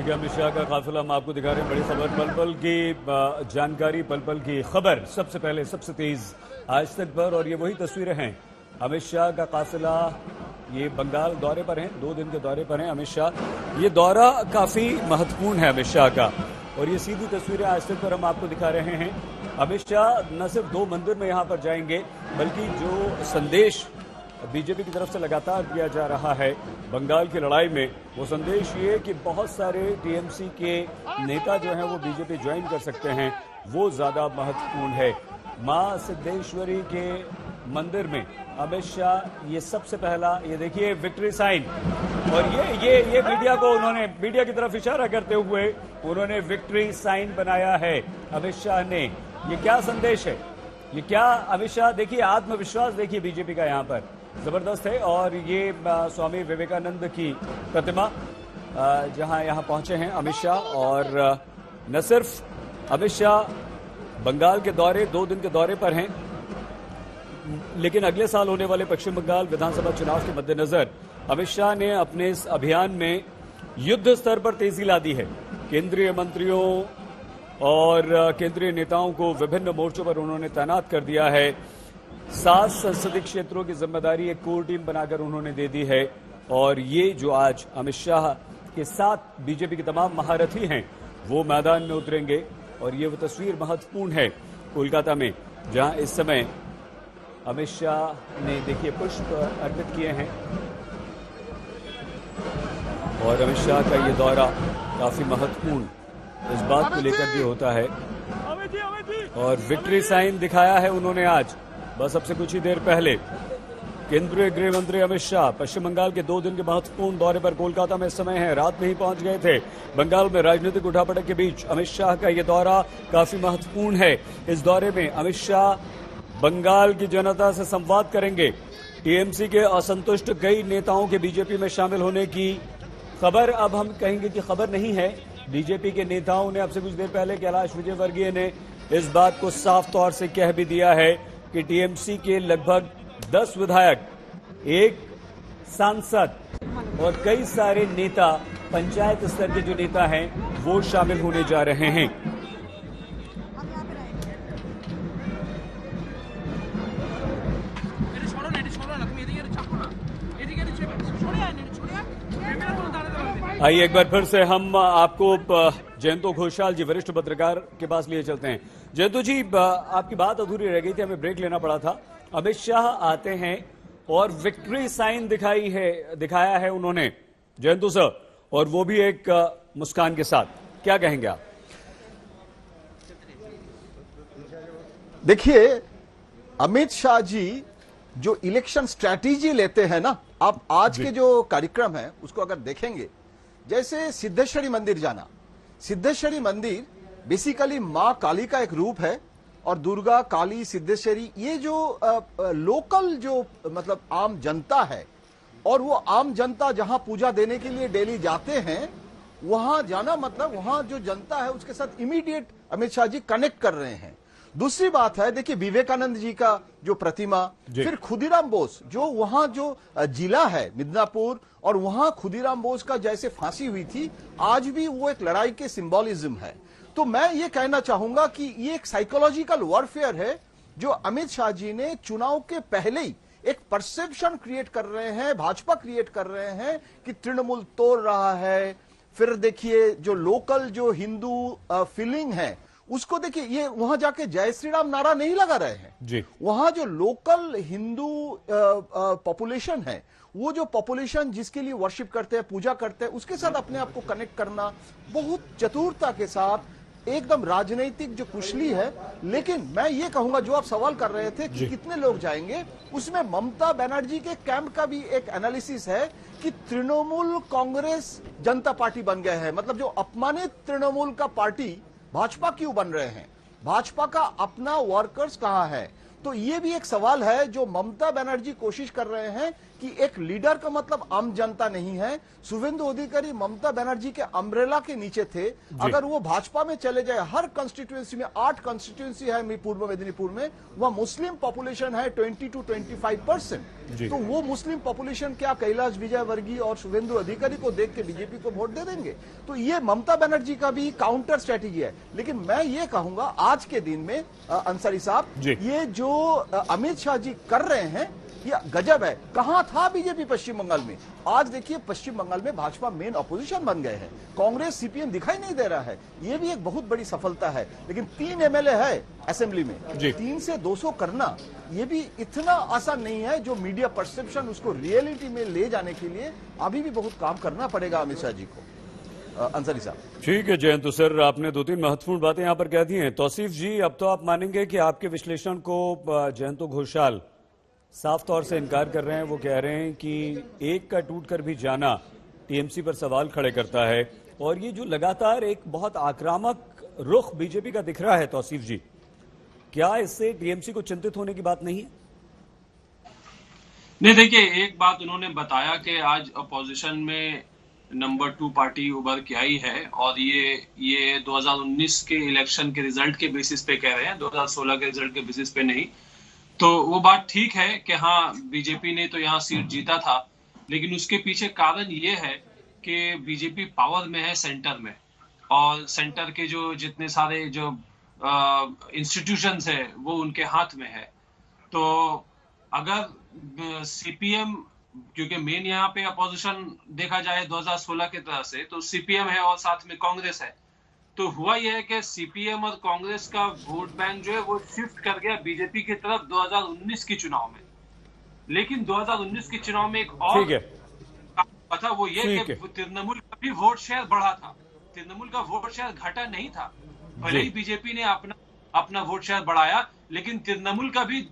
देखिए, अमित शाह का काफिला हम आपको दिखा रहे हैं। बड़ी खबर, पल पल की जानकारी, पल पल की खबर, सबसे पहले सबसे तेज आज तक पर। और ये वही तस्वीरें हैं। अमित शाह का काफिला ये बंगाल दौरे पर हैं, 2 दिन के दौरे पर हैं अमित शाह। ये दौरा काफी महत्वपूर्ण है अमित शाह का, और ये सीधी तस्वीरें आज तक पर हम आपको दिखा रहे हैं। अमित शाह न सिर्फ 2 मंदिर में यहां पर जाएंगे, बल्कि जो संदेश बीजेपी की तरफ से लगातार दिया जा रहा है बंगाल की लड़ाई में, वो संदेश ये कि बहुत सारे टीएमसी के नेता जो हैं वो बीजेपी ज्वाइन कर सकते हैं, वो ज्यादा महत्वपूर्ण है। मां सिद्धेश्वरी के मंदिर में अमित शाह ये सबसे पहला, ये देखिए विक्ट्री साइन, और ये मीडिया को उन्होंने, मीडिया की तरफ इशारा करते हुए उन्होंने विक्ट्री साइन बनाया है अमित शाह ने। ये क्या संदेश है, ये क्या अमित शाह, देखिए आत्मविश्वास देखिए बीजेपी का यहाँ पर जबरदस्त है। और ये स्वामी विवेकानंद की प्रतिमा जहां यहां पहुंचे हैं अमित शाह। और न सिर्फ अमित शाह बंगाल के दौरे, 2 दिन के दौरे पर हैं, लेकिन अगले साल होने वाले पश्चिम बंगाल विधानसभा चुनाव के मद्देनजर अमित शाह ने अपने इस अभियान में युद्ध स्तर पर तेजी ला दी है। केंद्रीय मंत्रियों और केंद्रीय नेताओं को विभिन्न मोर्चों पर उन्होंने तैनात कर दिया है। 7 संसदीय क्षेत्रों की जिम्मेदारी एक कोर टीम बनाकर उन्होंने दे दी है। और ये जो आज अमित शाह के साथ बीजेपी के तमाम महारथी हैं वो मैदान में उतरेंगे। और ये वो तस्वीर महत्वपूर्ण है कोलकाता में, जहां इस समय अमित शाह ने देखिए पुष्प अर्पित किए हैं। और अमित शाह का ये दौरा काफी महत्वपूर्ण इस बात को लेकर भी होता है। और विक्ट्री साइन दिखाया है उन्होंने आज, बस अब से कुछ ही देर पहले। केंद्रीय गृह मंत्री अमित शाह पश्चिम बंगाल के 2 दिन के महत्वपूर्ण दौरे पर कोलकाता में इस समय हैं। रात में ही पहुंच गए थे। बंगाल में राजनीतिक उठापटक के बीच अमित शाह का यह दौरा काफी महत्वपूर्ण है। इस दौरे में अमित शाह बंगाल की जनता से संवाद करेंगे। टीएमसी के असंतुष्ट कई नेताओं के बीजेपी में शामिल होने की खबर, अब हम कहेंगे कि खबर नहीं है, बीजेपी के नेताओं ने अब से कुछ देर पहले कैलाश विजयवर्गीय ने इस बात को साफ तौर से कह भी दिया है कि टीएमसी के लगभग 10 विधायक, 1 सांसद और कई सारे नेता, पंचायत स्तर के जो नेता हैं वो शामिल होने जा रहे हैं। आइए एक बार फिर से हम आपको जयंतो घोषाल जी, वरिष्ठ पत्रकार के पास लिए चलते हैं। जयंतो जी, आपकी बात अधूरी रह गई थी, हमें ब्रेक लेना पड़ा था। अमित शाह आते हैं और विक्ट्री साइन दिखाया है उन्होंने, जयंतो सर, और वो भी एक मुस्कान के साथ, क्या कहेंगे आप? देखिए, अमित शाह जी जो इलेक्शन स्ट्रैटेजी लेते हैं ना, आप आज के जो कार्यक्रम है उसको अगर देखेंगे, जैसे सिद्धेश्वरी मंदिर जाना, सिद्धेश्वरी मंदिर बेसिकली मां काली का एक रूप है। और दुर्गा, काली, सिद्धेश्वरी, ये जो लोकल जो मतलब आम जनता है, और वो आम जनता जहां पूजा देने के लिए डेली जाते हैं, वहां जाना मतलब वहां जो जनता है उसके साथ इमीडिएट अमित शाह जी कनेक्ट कर रहे हैं। दूसरी बात है, देखिए विवेकानंद जी का जो प्रतिमा, फिर खुदीराम बोस, जो वहां जो जिला है मिदनापुर, और वहां खुदीराम बोस का जैसे फांसी हुई थी, आज भी वो एक लड़ाई के सिंबोलिज्म है। तो मैं ये कहना चाहूंगा कि ये एक साइकोलॉजिकल वॉरफेयर है जो अमित शाह जी ने चुनाव के पहले ही एक परसेप्शन क्रिएट कर रहे हैं, भाजपा क्रिएट कर रहे हैं कि तृणमूल तोड़ रहा है। फिर देखिए जो लोकल जो हिंदू फीलिंग है उसको देखिए, ये वहां जाके जय श्री राम नारा नहीं लगा रहे हैं जी। वहां जो लोकल हिंदू पॉपुलेशन है, वो जो पॉपुलेशन जिसके लिए वर्शिप करते हैं, पूजा करते हैं, उसके साथ अपने आप को कनेक्ट करना बहुत चतुरता के साथ, एकदम राजनीतिक जो कुशली है। लेकिन मैं ये कहूंगा, जो आप सवाल कर रहे थे कि कितने लोग जाएंगे, उसमें ममता बनर्जी के कैंप का भी एक एनालिसिस है कि तृणमूल कांग्रेस जनता पार्टी बन गए हैं। मतलब जो अपमानित तृणमूल का पार्टी भाजपा क्यों बन रहे हैं, भाजपा का अपना वर्कर्स कहां है। तो ये भी एक सवाल है जो ममता बनर्जी कोशिश कर रहे हैं कि एक लीडर का मतलब आम जनता नहीं है। शुभेंदु अधिकारी ममता बनर्जी के अम्ब्रेला के नीचे थे। अगर वो भाजपा में चले जाए, हर कंस्टिट्यूएंसी में 8 कंस्टिट्यूएंसी है पूर्व मेदिनीपुर में, वह मुस्लिम पॉपुलेशन है 20 to 25%। तो वो मुस्लिम पॉपुलेशन क्या कैलाश विजयवर्गीय और शुभेंदु अधिकारी को देख के बीजेपी को वोट दे देंगे? तो ये ममता बनर्जी का भी काउंटर स्ट्रेटेजी है। लेकिन मैं ये कहूंगा आज के दिन में अंसारी साहब, ये जो अमित शाह जी कर रहे हैं ये गजब है। कहां था बीजेपी पश्चिम बंगाल में? आज देखिए पश्चिम बंगाल में भाजपा मेन अपोजिशन बन गए हैं, कांग्रेस सीपीएम दिखाई नहीं दे रहा है। ये भी एक बहुत बड़ी सफलता है। लेकिन 3 एमएलए है असेंबली में, 3 से 200 करना ये भी इतना आसान नहीं है। जो मीडिया परसेप्शन उसको रियलिटी में ले जाने के लिए अभी भी बहुत काम करना पड़ेगा अमित शाह जी को। अंसारी साहब। ठीक है जयंत सर, आपने 2-3 महत्वपूर्ण बातें यहां पर कह दी हैं। तौसीफ जी, अब तो आप मानेंगे कि आपके विश्लेषण को जयंत घोषाल साफ तौर से इनकार कर रहे हैं। वो कह रहे हैं कि एक का टूटकर भी जाना टीएमसी पर सवाल खड़े करता है, और ये जो लगातार एक बहुत आक्रामक रुख बीजेपी का दिख रहा है, तौसीफ जी, क्या इससे टीएमसी को चिंतित होने की बात नहीं है? नहीं, देखिए, एक बात उन्होंने बताया कि आज अपोजिशन में नंबर 2 पार्टी उभर के आई है, और ये 2019 के इलेक्शन के रिजल्ट के बेसिस पे कह रहे हैं, 2016 के रिजल्ट के बेसिस पे नहीं। तो वो बात ठीक है कि हाँ, बीजेपी ने तो यहाँ सीट जीता था, लेकिन उसके पीछे कारण ये है कि बीजेपी पावर में है सेंटर में, और सेंटर के जो जितने सारे जो इंस्टीट्यूशंस है वो उनके हाथ में है। तो अगर सीपीएम, क्योंकि मेन यहाँ पे अपोजिशन देखा जाए 2016 की तरह से, तो सीपीएम है और साथ में कांग्रेस है। तो हुआ यह है कि सीपीएम और कांग्रेस का वोट बैंक जो है वो शिफ्ट कर गया बीजेपी की तरफ 2019 के चुनाव में। लेकिन 2019 के चुनाव में एक और था, वो ये कि तृणमूल का भी वोट शेयर बढ़ा था, तृणमूल का वोट शेयर घटा नहीं था। भले ही बीजेपी ने अपना वोट शेयर बढ़ाया, लेकिन तृणमूल का भी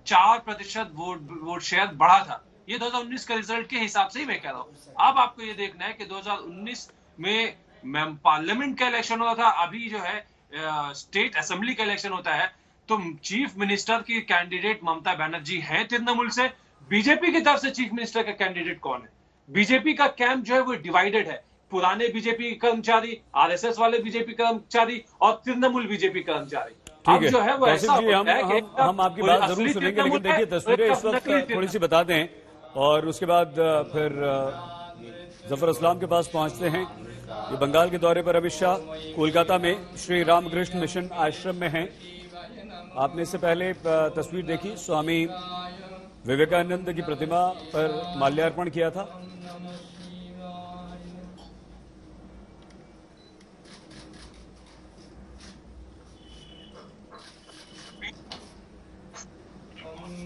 4% वोट शेयर बढ़ा था। ये 2019 का रिजल्ट के हिसाब से ही मैं कह रहा हूँ। अब आपको ये देखना है कि 2019 में पार्लियामेंट का इलेक्शन होता था, अभी जो है स्टेट असेंबली का इलेक्शन होता है। तो चीफ मिनिस्टर की कैंडिडेट ममता बनर्जी हैं तृणमूल से। बीजेपी की तरफ से चीफ मिनिस्टर का कैंडिडेट कौन है? बीजेपी का कैंप जो है वो डिवाइडेड है। पुराने बीजेपी कर्मचारी, आरएसएस वाले बीजेपी कर्मचारी और तृणमूल बीजेपी कर्मचारी। ठीक है, जो है वो ऐसा हम आपकी बात जरूर सुनेंगे, लेकिन देखिए तस्वीरें इस वक्त थोड़ी सी बता दें, और उसके बाद फिर जफर इस्लाम के पास पहुंचते हैं। ये बंगाल के दौरे पर अमित शाह कोलकाता में श्री रामकृष्ण मिशन आश्रम में हैं। आपने इससे पहले तस्वीर देखी, स्वामी विवेकानंद की प्रतिमा पर माल्यार्पण किया था।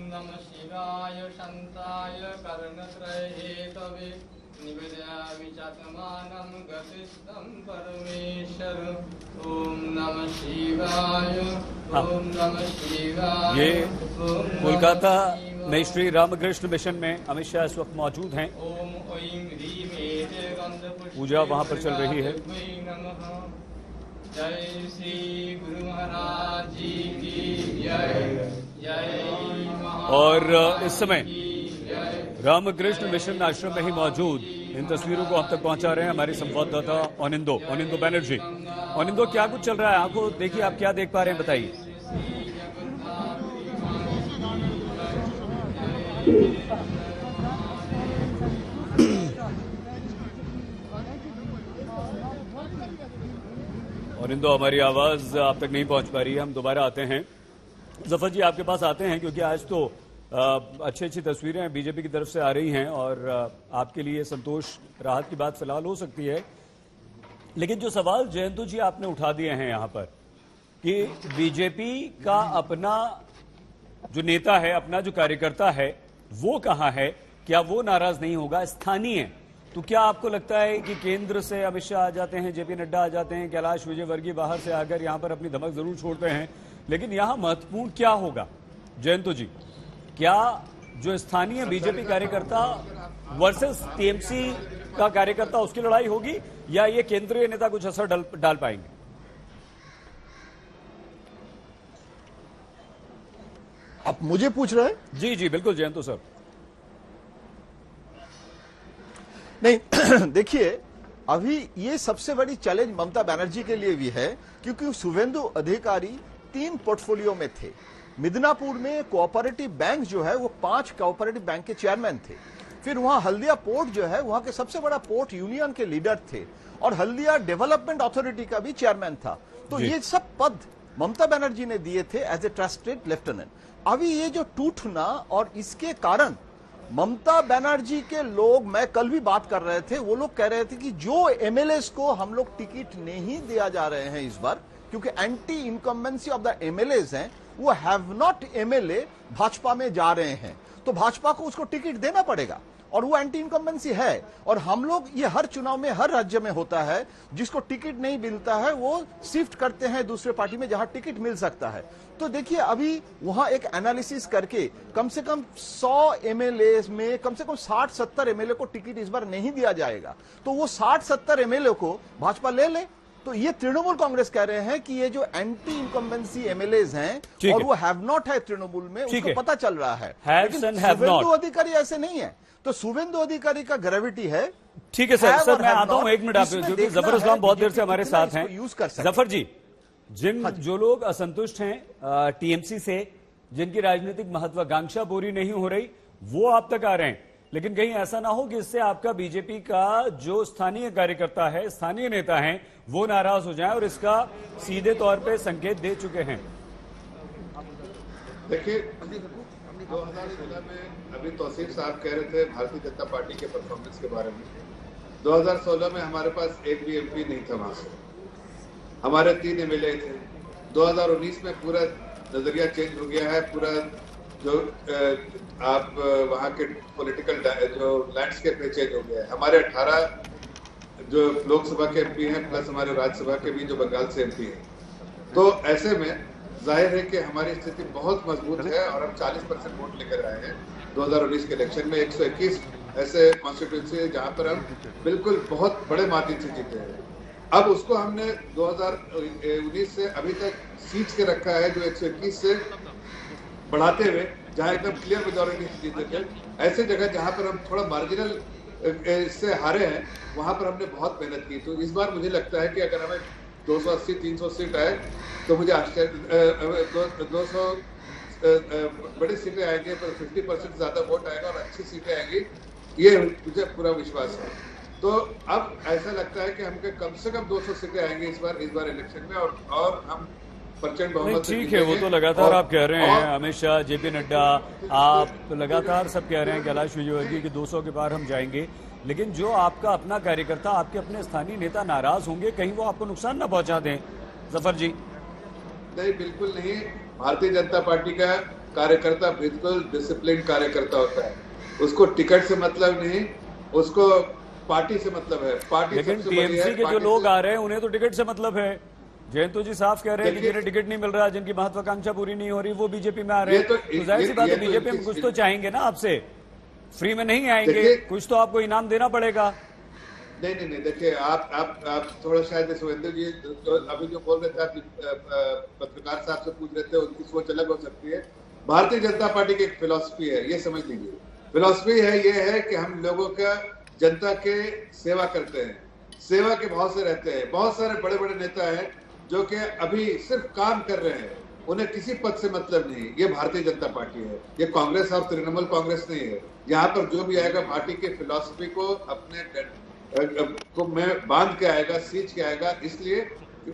नमः शिवाय शांताय कर्णत्रय हेतवे निवेदयामि चात्मानं गतिस्थं परमेश्वर। ओम नमः शिवाय, ओम नमः शिवाय। ये कोलकाता में श्री रामकृष्ण मिशन में अमित शाह इस वक्त मौजूद हैं। पूजा वहां पर चल रही है। जय श्री गुरु महाराज जी की जय। और इस समय रामकृष्ण मिशन आश्रम में ही मौजूद इन तस्वीरों को हम तक पहुंचा रहे हैं हमारे संवाददाता ओनिंदो बनर्जी। ओनिंदो, क्या कुछ चल रहा है? आपको देखिए, आप क्या देख पा रहे हैं, बताइए। ओनिंदो, हमारी आवाज आप तक नहीं पहुंच पा रही है, हम दोबारा आते हैं। जफर जी आपके पास आते हैं, क्योंकि आज तो अच्छी तस्वीरें बीजेपी की तरफ से आ रही हैं, और आपके लिए संतोष राहत की बात फिलहाल हो सकती है। लेकिन जो सवाल जयंतु जी आपने उठा दिए हैं यहां पर, कि बीजेपी का अपना जो नेता है, अपना जो कार्यकर्ता है, वो कहां है? क्या वो नाराज नहीं होगा? स्थानीय तो क्या आपको लगता है कि केंद्र से अमित शाह आ जाते हैं, जेपी नड्डा आ जाते हैं, कैलाश विजयवर्गीय बाहर से आकर यहां पर अपनी धमक जरूर छोड़ते हैं, लेकिन यहां महत्वपूर्ण क्या होगा जयंतु जी? क्या जो स्थानीय बीजेपी कार्यकर्ता वर्सेस टीएमसी का कार्यकर्ता, उसकी लड़ाई होगी, या ये केंद्रीय नेता कुछ असर डाल पाएंगे? आप मुझे पूछ रहे हैं? जी जी बिल्कुल जयंतु सर। नहीं देखिए, अभी ये सबसे बड़ी चैलेंज ममता बनर्जी के लिए भी है, क्योंकि शुभेंदु अधिकारी 3 पोर्टफोलियो में थे। मिदनापुर में कोऑपरेटिव बैंक जो है वो 5 कोऑपरेटिव बैंक के चेयरमैन थे। फिर वहां हल्दिया पोर्ट जो है वहां के सबसे बड़ा पोर्ट यूनियन के लीडर थे, और हल्दिया डेवलपमेंट अथॉरिटी का भी चेयरमैन था। तो ये सब पद ममता बनर्जी ने दिए थे एज ए ट्रस्टेड लेफ्टिनेंट। अभी ये जो टूटना, और इसके कारण ममता बनर्जी के लोग, मैं कल भी बात कर रहे थे, वो लोग कह रहे थे कि जो एमएलएस को हम लोग टिकट नहीं दिया जा रहे हैं इस बार, क्योंकि anti incumbency of the MLAs हैं, वो हैव नॉट एमएलए भाजपा में जा रहे हैं, तो भाजपा को उसको टिकट देना पड़ेगा, और वो एंटी इनकम्बेंसी है। और हम लोग ये हर चुनाव में हर राज्य में होता है, जिसको टिकट नहीं मिलता है वो शिफ्ट करते हैं दूसरे पार्टी में जहां टिकट मिल सकता है। तो देखिए, अभी वहां एक एनालिसिस करके कम से कम 100 एमएलए में कम से कम 60-70 एमएलए को टिकट इस बार नहीं दिया जाएगा। तो वो 60-70 एमएलए को भाजपा ले ले। तो ये तृणमूल कांग्रेस कह रहे हैं कि ये जो एंटी इनकम्बेंसी एमएलएज हैं और वो हैव नॉट है तृणमूल में, उसको पता चल रहा है, लेकिन शुभेंदु अधिकारी ऐसे नहीं है। तो शुभेंदु अधिकारी का ग्रेविटी है। ठीक है सर, मैं आता हूं 1 मिनट आप, क्योंकि जफर इस्लाम बहुत देर से हमारे साथ हैं। जफर जी, जो लोग असंतुष्ट हैं टीएमसी से, जिनकी राजनीतिक महत्वाकांक्षा पूरी नहीं हो रही, वो आप तक आ रहे हैं, लेकिन कहीं ऐसा ना हो कि इससे आपका बीजेपी का जो स्थानीय कार्यकर्ता है, स्थानीय नेता हैं, वो नाराज हो जाएं, और इसका सीधे तौर पे संकेत दे चुके हैं। देखिए, 2016 में अभी तौसीफ साहब कह रहे थे भारतीय जनता पार्टी के परफॉर्मेंस के बारे में। 2016 में हमारे पास एक भी एमपी नहीं था, वहां से हमारे 3 एमएलए थे। 2019 में पूरा नजरिया चेंज हो गया है, पूरा जो आप वहाँ के पॉलिटिकल जो लैंडस्केप में चेंज हो गया है। हमारे 18 जो लोकसभा के एमपी हैं, प्लस हमारे राज्यसभा के भी जो बंगाल से एमपी हैं। तो ऐसे में जाहिर है कि हमारी स्थिति बहुत मजबूत है, और हम 40% वोट लेकर आए हैं 2019 के इलेक्शन में। 121 ऐसे कॉन्स्टिट्यूंसी है जहाँ पर हम बिल्कुल बहुत बड़े मार्जिन से जीते हैं। अब उसको हमने 2019 से अभी तक सींच के रखा है, जो 121 से बढ़ाते हुए जहां एकदम क्लियर मेजॉरिटी से जीते थे। ऐसे जगह जहां पर हम थोड़ा मार्जिनल इससे हारे हैं, वहां पर हमने बहुत मेहनत की। तो इस बार मुझे लगता है कि अगर हमें 280-300 सीट आए तो मुझे आश्चर्य 200 बड़ी सीटें आएंगी, पर 50% ज्यादा वोट आएगा और अच्छी सीटें आएंगी, ये मुझे पूरा विश्वास है। तो अब ऐसा लगता है कि हमके कम से कम 200 सीटें आएंगी इस बार इलेक्शन में, और हम प्रचंड बहुमत। ठीक है, वो तो लगातार आप कह रहे हैं, अमित शाह, जेपी नड्डा, आप लगातार सब कह रहे हैं, कैलाश विजयवर्गीय की 200 के पार हम जाएंगे, लेकिन जो आपका अपना कार्यकर्ता, आपके अपने स्थानीय नेता नाराज होंगे, कहीं वो आपको नुकसान ना पहुंचा दें। जफर जी, नहीं, बिल्कुल नहीं। भारतीय जनता पार्टी का कार्यकर्ता बिल्कुल डिसिप्लिन कार्यकर्ता होता है, उसको टिकट से मतलब नहीं, उसको पार्टी से मतलब है। पार्टी, लेकिन टीएमसी के जो लोग आ रहे हैं उन्हें तो टिकट से मतलब है। जयंतो जी साफ कह रहे हैं कि जिन्हें टिकट नहीं मिल रहा, जिनकी महत्वाकांक्षा पूरी नहीं हो रही, वो बीजेपी में आ रहे हैं। तो जाहिर सी बात है, बीजेपी में कुछ तो चाहेंगे ना आपसे, फ्री में नहीं आएंगे, कुछ तो आपको इनाम देना पड़ेगा। नहीं, देखिए, आप थोड़ा शायद सुरेंद्र जी अभी जो बोल रहे थे, आप पत्रकार साहब से पूछ रहे थे, उनकी सोच अलग हो सकती है। भारतीय जनता पार्टी की एक फिलॉसफी है, ये समझ लीजिए। फिलॉसफी है ये है कि हम लोगों का, जनता के सेवा करते हैं, सेवा के भाव से रहते हैं। बहुत सारे बड़े बड़े नेता हैं जो कि अभी सिर्फ काम कर रहे हैं, उन्हें किसी पद से मतलब नहीं। ये भारतीय जनता पार्टी है, ये कांग्रेस और तृणमूल कांग्रेस नहीं है। यहाँ पर जो भी आएगा पार्टी की फिलॉसफी को अपने को में बांध के आएगा, सींच के आएगा, इसलिए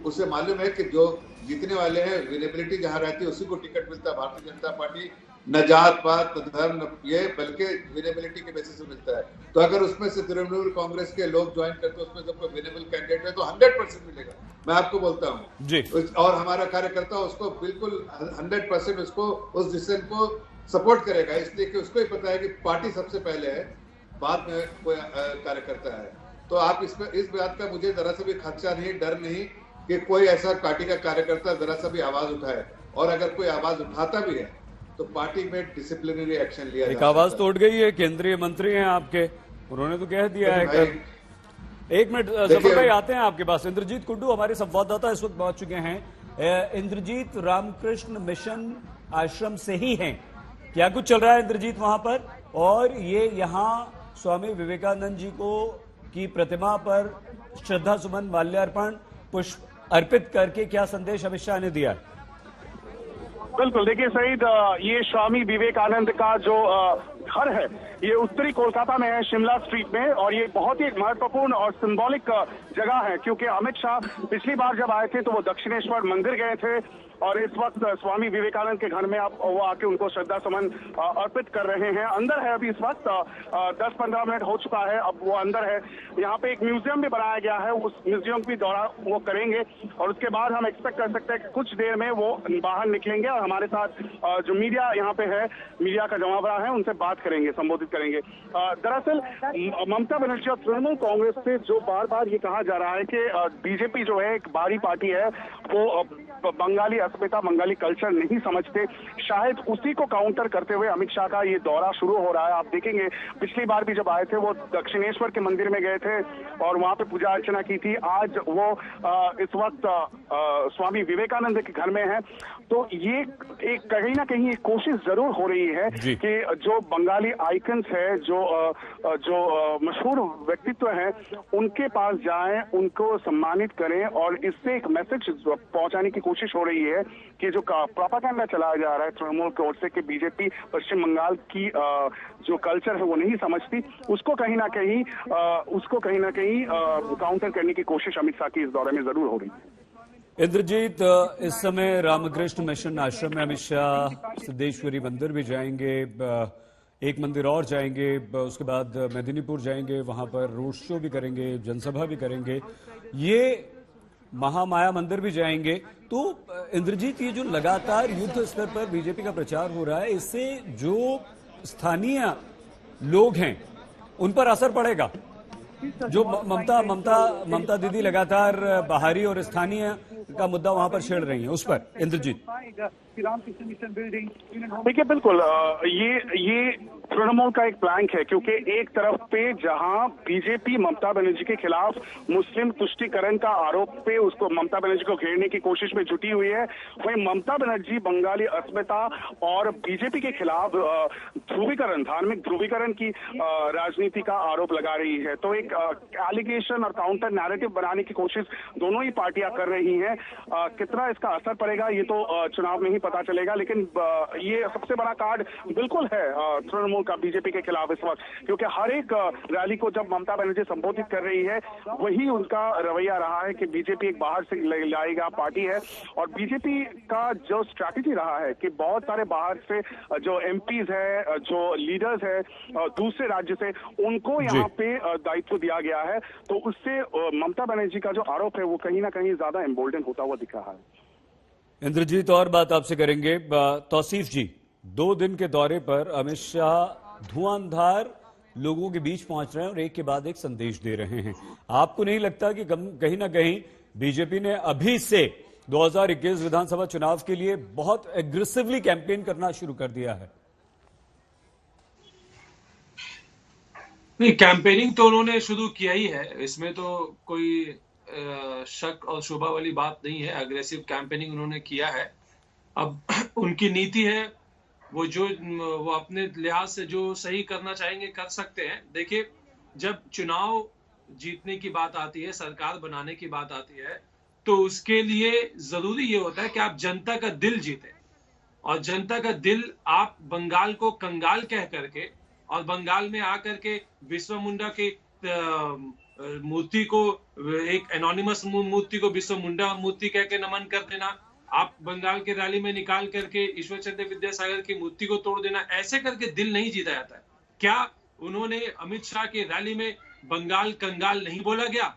उसे मालूम है कि जो जीतने वाले हैं, विनेबिलिटी जहाँ रहती है उसी को टिकट मिलता है। भारतीय जनता पार्टी न जात पात न धर्म न ये, बल्कि विनेबिलिटी के बेसिस पे मिलता है। तो अगर उसमें से तृणमूल कांग्रेस के लोग ज्वाइन करते हैं, उसमें जब कोई विनेबल कैंडिडेट है तो 100% मिलेगा, मैं आपको बोलता हूँ जी। और हमारा कार्यकर्ता उसको बिल्कुल 100% उसको उस डिसीजन को सपोर्ट करेगा, इसलिए कि उसको ही पता है कि पार्टी सबसे पहले है, बाद में कोई कार्यकर्ता है। तो आप इस बात का मुझे जरा सा भी खदशा नहीं, डर नहीं कि कोई ऐसा पार्टी का कार्यकर्ता जरा सा भी आवाज उठाए, और अगर कोई आवाज उठाता भी है तो पार्टी में डिसिप्लिनरी एक्शन लिया जाए। एक आवाज तोड़ गई है, केंद्रीय मंत्री हैं आपके, उन्होंने तो कह दिया है कल। एक मिनट जफर भाई, आते हैं आपके पास। इंद्रजीत कुंडू हमारे संवाददाता इस वक्त पहुंच चुके हैं। इंद्रजीत, रामकृष्ण मिशन आश्रम से ही हैं, क्या कुछ चल रहा है इंद्रजीत वहां पर? और ये यहाँ स्वामी विवेकानंद जी को की प्रतिमा पर श्रद्धा सुमन माल्यार्पण पुष्प अर्पित करके क्या संदेश अमित शाह ने दिया? बिल्कुल, देखिए सईद, ये स्वामी विवेकानंद का जो घर है ये उत्तरी कोलकाता में है, शिमला स्ट्रीट में, और ये बहुत ही एक महत्वपूर्ण और सिंबॉलिक जगह है क्योंकि अमित शाह पिछली बार जब आए थे तो वो दक्षिणेश्वर मंदिर गए थे और इस वक्त स्वामी विवेकानंद के घर में वो आके उनको श्रद्धा सुमन अर्पित कर रहे हैं। अंदर है अभी इस वक्त 10-15 मिनट हो चुका है, अब वो अंदर है। यहाँ पे एक म्यूजियम भी बनाया गया है, उस म्यूजियम की दौरा वो करेंगे और उसके बाद हम एक्सपेक्ट कर सकते हैं कि कुछ देर में वो बाहर निकलेंगे और हमारे साथ जो मीडिया यहाँ पे है, मीडिया का जमावड़ा है, उनसे बात करेंगे, संबोधित करेंगे। दरअसल ममता बनर्जी और तृणमूल कांग्रेस से जो बार बार ये कहा जा रहा है कि बीजेपी जो है एक बाहरी पार्टी है, वो बंगाली अस्मिता, बंगाली कल्चर नहीं समझते, शायद उसी को काउंटर करते हुए अमित शाह का ये दौरा शुरू हो रहा है। आप देखेंगे पिछली बार भी जब आए थे वो दक्षिणेश्वर के मंदिर में गए थे और वहां पे पूजा अर्चना की थी। आज वो इस वक्त स्वामी विवेकानंद के घर में है। तो ये एक कहीं ना कहीं एक कोशिश जरूर हो रही है कि जो बंगाली आइकन्स है, जो मशहूर व्यक्तित्व हैं, उनके पास जाएं, उनको सम्मानित करें और इससे एक मैसेज पहुंचाने की कोशिश हो रही है कि जो प्रोपेगेंडा चलाया जा रहा है तृणमूल की ओर से कि बीजेपी पश्चिम बंगाल की जो कल्चर है वो नहीं समझती, उसको कहीं ना कहीं काउंटर करने की कोशिश अमित शाह की इस दौरे में जरूर हो रही है। इंद्रजीत, इस समय रामकृष्ण मिशन आश्रम में अमित शाह सिद्धेश्वरी मंदिर भी जाएंगे, एक मंदिर और जाएंगे, उसके बाद मेदिनीपुर जाएंगे, वहां पर रोड शो भी करेंगे, जनसभा भी करेंगे, ये महामाया मंदिर भी जाएंगे। तो इंद्रजीत, ये जो लगातार युद्ध स्तर पर बीजेपी का प्रचार हो रहा है, इससे जो स्थानीय लोग हैं उन पर असर पड़ेगा? जो ममता दीदी लगातार बाहरी और स्थानीय का मुद्दा वहां पर छेड़ रही हैं, उस पर इंद्रजीत। देखिए, बिल्कुल ये तृणमूल का एक प्लैंक है क्योंकि एक तरफ पे जहां बीजेपी ममता बनर्जी के खिलाफ मुस्लिम तुष्टीकरण का आरोप पे उसको ममता बनर्जी को घेरने की कोशिश में जुटी हुई है, वहीं ममता बनर्जी बंगाली अस्मिता और बीजेपी के खिलाफ ध्रुवीकरण, धार्मिक ध्रुवीकरण की राजनीति का आरोप लगा रही है। तो एक एलिगेशन और काउंटर नैरेटिव बनाने की कोशिश दोनों ही पार्टियां कर रही हैं। कितना इसका असर पड़ेगा ये तो चुनाव में ही पता चलेगा, लेकिन ये सबसे बड़ा कार्ड बिल्कुल है तृणमूल का बीजेपी के खिलाफ इस वक्त, क्योंकि हर एक रैली को जब ममता बनर्जी संबोधित कर रही है वही उनका रवैया रहा है कि बीजेपी एक बाहर से लाएगा पार्टी है। और बीजेपी का जो स्ट्रैटेजी रहा है कि बहुत सारे बाहर से जो एमपीज है, जो लीडर्स है दूसरे राज्य से, उनको यहाँ पे दायित्व दिया गया है। तो उससे ममता बनर्जी का जो आरोप है वो कहीं ना कहीं ज्यादा एम्बोल्डन होता हुआ दिख रहा है। इंद्रजीत, और बात आपसे करेंगे। तौसीफ जी, 2 दिन के दौरे पर अमित शाह धुआंधार लोगों के बीच पहुंच रहे हैं और एक के बाद एक संदेश दे रहे हैं। आपको नहीं लगता कि कहीं ना कहीं बीजेपी ने अभी से 2021 विधानसभा चुनाव के लिए बहुत एग्रेसिवली कैंपेन करना शुरू कर दिया है? नहीं, कैंपेनिंग तो उन्होंने शुरू किया ही है, इसमें तो कोई शक और शुबा वाली बात नहीं है। अग्रेसिव कैंपेनिंग उन्होंने किया है। अब उनकी नीति है, वो अपने लिहाज से जो सही करना चाहेंगे कर सकते हैं। देखिए, जब चुनाव जीतने की बात आती है, सरकार बनाने की बात आती है, तो उसके लिए जरूरी ये होता है कि आप जनता का दिल जीते, और जनता का दिल आप बंगाल को कंगाल कह करके और बंगाल में आकर के विश्व मुंडा की मूर्ति को, एक एनोनिमस मूर्ति को विश्व मुंडा मूर्ति कह के नमन कर देना, आप बंगाल के रैली में निकाल करके ईश्वर चंद्र विद्यासागर की मूर्ति को तोड़ देना, ऐसे करके दिल नहीं जीता जाता है। क्या उन्होंने अमित शाह की रैली में बंगाल कंगाल नहीं बोला गया?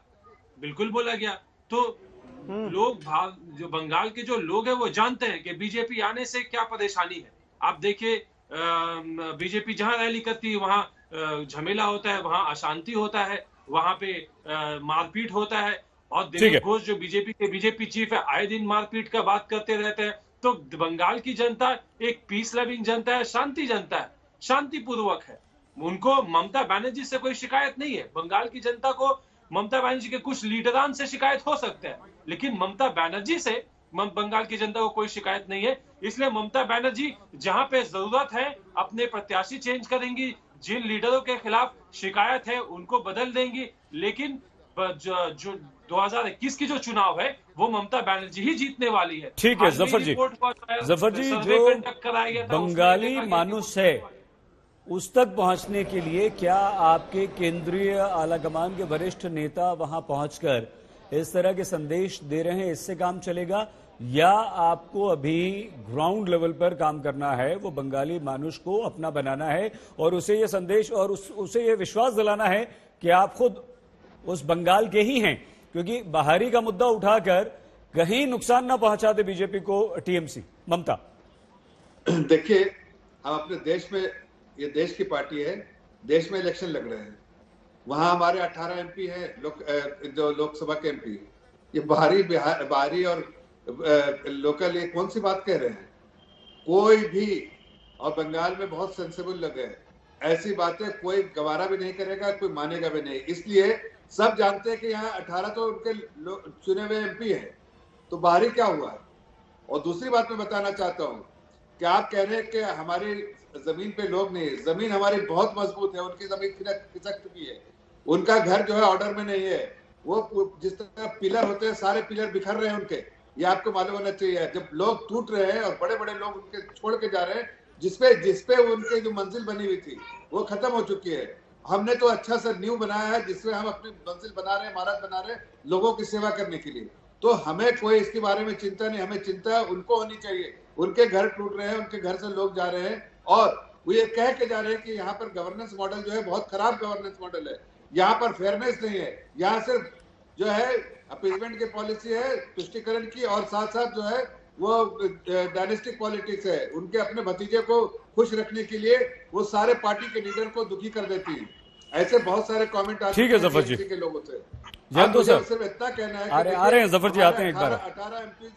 बिल्कुल बोला गया। तो लोग, जो बंगाल के जो लोग हैं वो जानते हैं कि बीजेपी आने से क्या परेशानी है। आप देखिए, बीजेपी जहां रैली करती है वहां झमेला होता है, वहां अशांति होता है, वहां पे मारपीट होता है। और दिलीप घोष जो बीजेपी चीफ है, आए दिन मारपीट का बात करते रहते हैं। तो बंगाल की जनता एक पीस लविंग जनता है, शांति जनता है, शांतिपूर्वक है। उनको ममता बनर्जी से कोई शिकायत नहीं है। बंगाल की जनता को ममता बनर्जी के कुछ लीडरान से शिकायत हो सकता है, लेकिन ममता बनर्जी से बंगाल की जनता को कोई शिकायत नहीं है। इसलिए ममता बनर्जी जहां पे जरूरत है अपने प्रत्याशी चेंज करेंगी, जिन लीडरों के खिलाफ शिकायत है उनको बदल देंगी, लेकिन जो 2021 की जो चुनाव है वो ममता बनर्जी ही जीतने वाली है। ठीक है जफर जी, जो बंगाली मानुष है उस तक पहुंचने के लिए क्या आपके केंद्रीय आलाकमान के वरिष्ठ नेता वहां पहुंचकर इस तरह के संदेश दे रहे हैं, इससे काम चलेगा, या आपको अभी ग्राउंड लेवल पर काम करना है, वो बंगाली मानुष को अपना बनाना है और उसे ये संदेश और उसे ये विश्वास दिलाना है कि आप खुद उस बंगाल के ही हैं, क्योंकि बाहरी का मुद्दा उठाकर कहीं नुकसान ना पहुंचा दे बीजेपी को टीएमसी? ममता, देखिए, हम अपने देश में, ये देश की पार्टी है, देश में इलेक्शन लग रहे हैं, वहां हमारे 18 एमपी हैं, जो लोकसभा के एमपी। ये बाहरी और लोकल, ये कौन सी बात कह रहे हैं? कोई भी, और बंगाल में बहुत सेंसिबल लगे हैं, ऐसी बातें कोई गवारा भी नहीं करेगा, कोई मानेगा भी नहीं। इसलिए सब जानते हैं कि यहाँ 18 तो उनके चुने हुए एमपी हैं, तो बाहरी क्या हुआ? और दूसरी बात मैं बताना चाहता हूँ कि आप कह रहे हैं कि हमारी जमीन पे लोग नहीं, जमीन हमारी बहुत मजबूत है, उनकी जमीन खिसक चुकी है, उनका घर जो है ऑर्डर में नहीं है, वो जिस तरह पिलर होते हैं सारे पिलर बिखर रहे हैं उनके, ये आपको मालूम होना चाहिए। जब लोग टूट रहे हैं और बड़े बड़े लोग उनके छोड़ के जा रहे हैं, जिसपे उनके जो मंजिल बनी हुई थी वो खत्म हो चुकी है। हमने तो अच्छा सा न्यू बनाया है जिसमें हम अपनी मंजिल बना रहे हैं, इमारत बना रहे हैं लोगों की सेवा करने के लिए। तो हमें कोई इसके बारे में चिंता नहीं, हमें चिंता उनको होनी चाहिए। उनके घर टूट रहे हैं, उनके घर से लोग जा रहे हैं और वो ये कह के जा रहे हैं कि यहाँ पर गवर्नेंस मॉडल जो है बहुत खराब गवर्नेंस मॉडल है, यहाँ पर फेयरनेस नहीं है, यहाँ सिर्फ जो है अपीजमेंट की पॉलिसी है, तुष्टिकरण की, और साथ साथ जो है वो डायनेस्टिक पॉलिटिक्स है। उनके अपने भतीजे को खुश रखने के लिए वो सारे पार्टी के लीडर को दुखी कर देती है। ऐसे बहुत सारे कमेंट आते हैं के लोगों से। सिर्फ इतना कहना है, आ रहे हैं जफर जी, आते हैं एक बार। 18 एमपी